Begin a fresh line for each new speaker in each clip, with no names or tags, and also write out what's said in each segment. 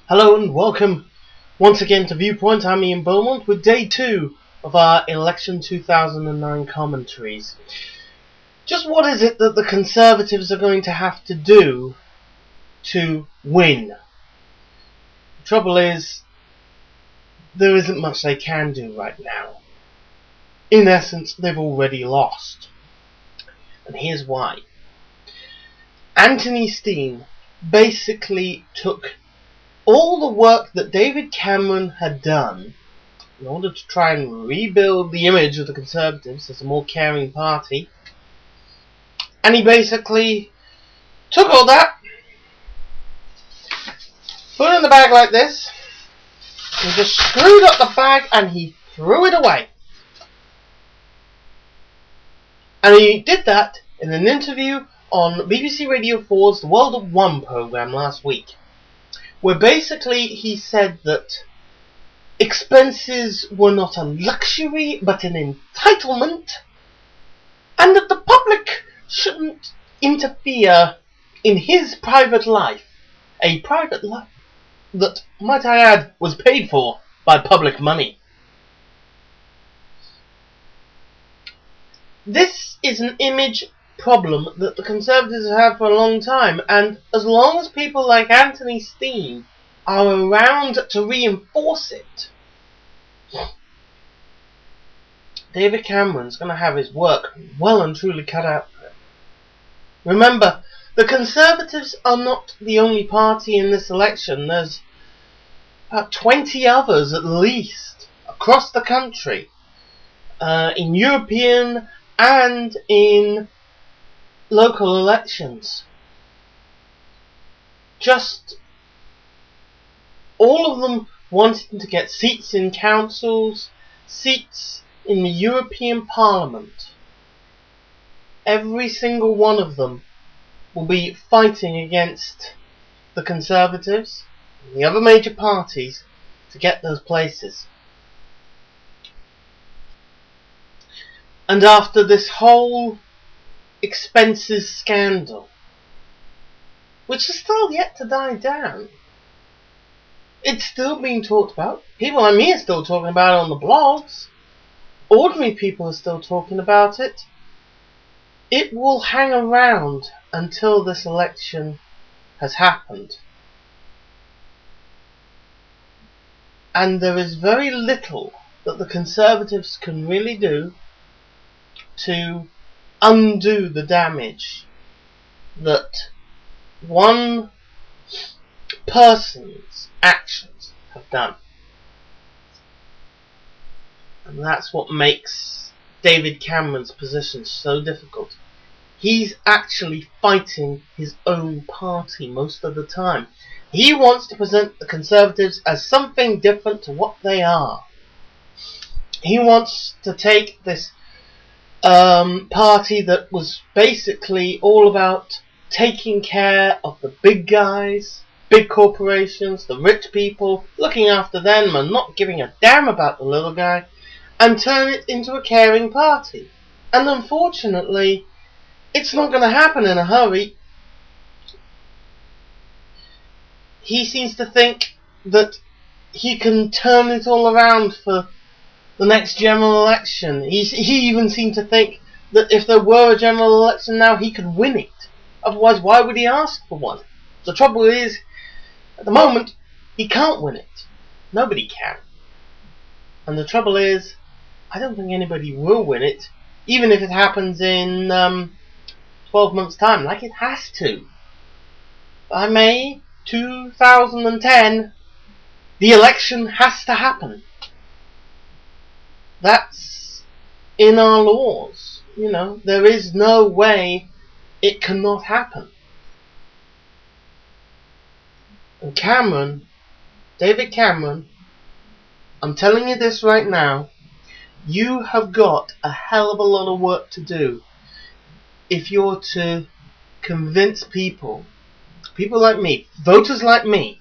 Hello and welcome once again to Viewpoint. I'm in Beaumont with day 2 of our election 2009 commentaries. Just what is it that the Conservatives are going to have to do to win? The trouble is, there isn't much they can do right now. In essence, they've already lost. And here's why. Anthony Steen basically took all the work that David Cameron had done in order to try and rebuild the image of the Conservatives as a more caring party, and he basically took all that, put it in the bag like this, and just screwed up the bag and he threw it away. And he did that in an interview on BBC Radio 4's The World of One programme last week, where basically he said that expenses were not a luxury but an entitlement, and that the public shouldn't interfere in his private life, a private life that, might I add, was paid for by public money. This is an image problem that the Conservatives have had for a long time, and as long as people like Anthony Steen are around to reinforce it, David Cameron's going to have his work well and truly cut out for him. Remember, the Conservatives are not the only party in this election. There's about 20 others at least across the country, in European and in local elections. Just all of them wanting to get seats in councils, seats in the European Parliament. Every single one of them will be fighting against the Conservatives and the other major parties to get those places. And after this whole expenses scandal, which is still yet to die down, it's still being talked about. People like me are still talking about it on the blogs. Ordinary people are still talking about it. It will hang around until this election has happened. And there is very little that the Conservatives can really do to undo the damage that one person's actions have done. And that's what makes David Cameron's position so difficult. He's actually fighting his own party most of the time. He wants to present the Conservatives as something different to what they are. He wants to take this party that was basically all about taking care of the big guys, big corporations, the rich people, looking after them and not giving a damn about the little guy, and turn it into a caring party. And unfortunately, it's not going to happen in a hurry. He seems to think that he can turn it all around for the next general election. He even seemed to think that if there were a general election now, he could win it. Otherwise, why would he ask for one? The trouble is, at the moment, he can't win it. Nobody can. And the trouble is, I don't think anybody will win it, even if it happens in 12 months' time, like it has to. By May 2010, the election has to happen. That's in our laws. You know, there is no way it cannot happen. And Cameron, David Cameron, I'm telling you this right now, you have got a hell of a lot of work to do if you're to convince people like me, voters like me,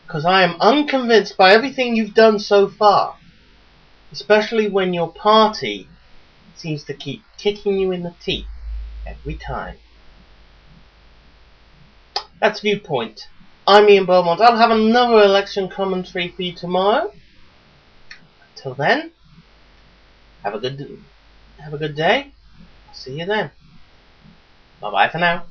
because I am unconvinced by everything you've done so far, especially when your party seems to keep kicking you in the teeth every time. That's Viewpoint. I'm Ian Beaumont. I'll have another election commentary for you tomorrow. Until then, have a good day. I'll see you then. Bye bye for now.